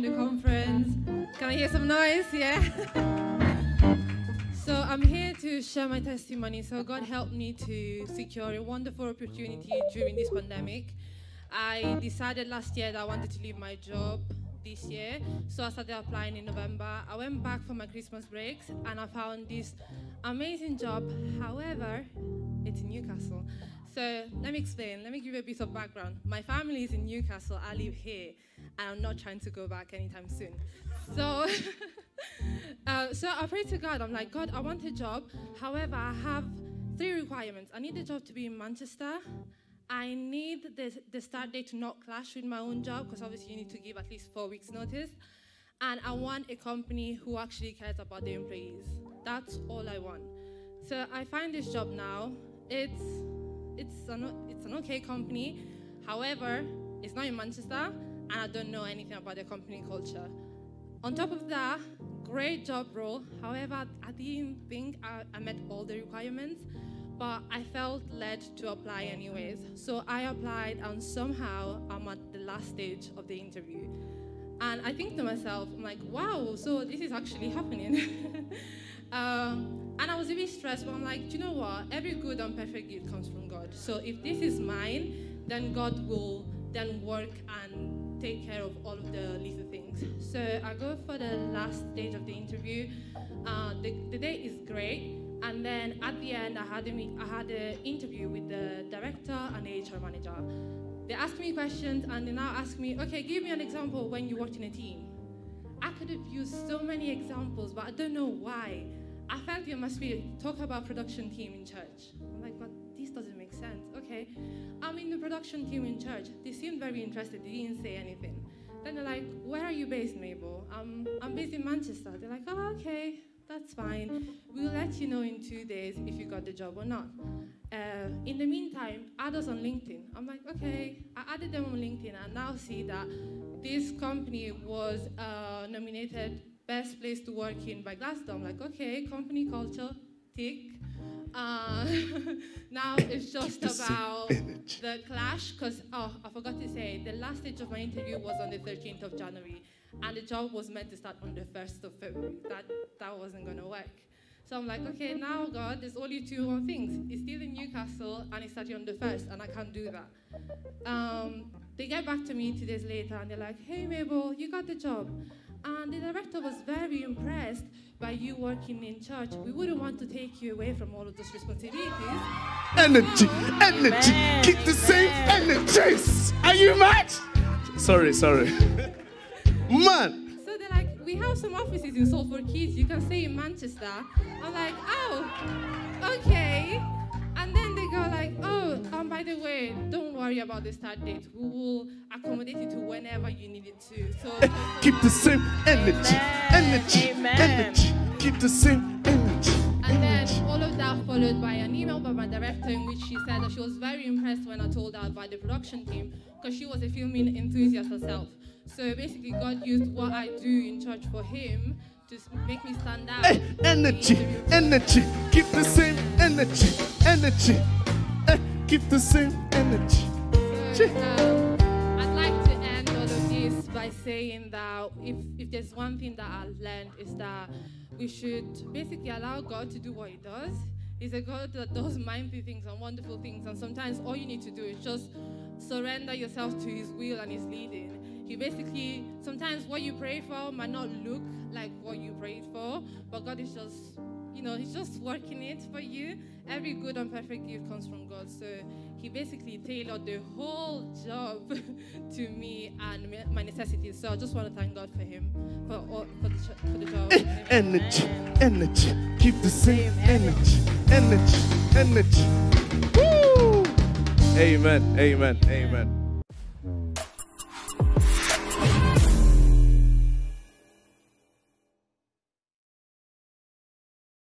the conference. Can I hear some noise? Yeah. So I'm here to share my testimony. So God helped me to secure a wonderful opportunity during this pandemic. I decided last year that I wanted to leave my job this year, so I started applying in November. I went back for my Christmas breaks and I found this amazing job. However, it's in Newcastle. So let me explain. Let me give you a bit of background. My family is in Newcastle. I live here, and I'm not trying to go back anytime soon. So, so I prayed to God. I'm like, God, I want a job. However, I have 3 requirements. I need the job to be in Manchester. I need the start date to not clash with my own job, because obviously you need to give at least 4 weeks notice. And I want a company who actually cares about their employees. That's all I want. So I find this job now. It's an okay company. However, it's not in Manchester, and I don't know anything about the company culture. On top of that, great job role. However, I didn't think I met all the requirements, but I felt led to apply anyways. So I applied, and somehow I'm at the last stage of the interview. And I think to myself, I'm like, wow, so this is actually happening. And I was a bit stressed, but I'm like, do you know what? Every good and perfect gift comes from God. So if this is mine, then God will then work and take care of all of the little things. So I go for the last stage of the interview. The day is great. And then at the end, I had an interview with the director and the HR manager. They asked me questions, and they now ask me, okay, give me an example when you worked in a team. I could have used so many examples, but I don't know why. I felt in my spirit, talk about production team in church. I'm like, but this doesn't make sense. Okay, I'm in the production team in church. They seemed very interested. They didn't say anything. Then they're like, where are you based, Mabel? I'm based in Manchester. They're like, oh, okay, that's fine. We'll let you know in 2 days if you got the job or not. In the meantime, add us on LinkedIn. I'm like, okay. I added them on LinkedIn, and now see that this company was nominated Best Place to Work in by Glassdoor. I'm like, okay, company culture, tick. Now it's just about the clash, because, I forgot to say, the last stage of my interview was on the 13th of January, and the job was meant to start on the 1st of February. That wasn't going to work. So I'm like, okay, now, God, there's only 2 more things. It's still in Newcastle, and it's starting on the 1st, and I can't do that. They get back to me 2 days later, and they're like, hey, Mabel, you got the job. And the director was very impressed by you working in church. We wouldn't want to take you away from all of those responsibilities. Energy, keep the same energies. Are you mad? Sorry. Man. So they're like, we have some offices in Salford Keys. You can stay in Manchester. I'm like, oh, okay. And then they go like, oh, by the way, don't worry about the start date. We will accommodate you to whenever you need it to. So keep the same energy. Keep the same energy. And then all of that followed by an email by my director, in which she said that she was very impressed when I told her about the production team, because she was a filming enthusiast herself. So basically, God used what I do in church for him to make me stand out. Energy, keep the same energy. Keep the same energy. So, I'd like to end all of this by saying that if there's one thing that I've learned, is that we should basically allow God to do what He does. He's a God that does mighty things and wonderful things, and sometimes all you need to do is just surrender yourself to His will and His leading. He basically, sometimes what you pray for might not look like what you prayed for, but God is just, He's just working it for you. Every good and perfect gift comes from God. So He basically tailored the whole job to me and my necessities. So I just want to thank God for Him, for the job. Energy, keep the same energy. Woo! Amen.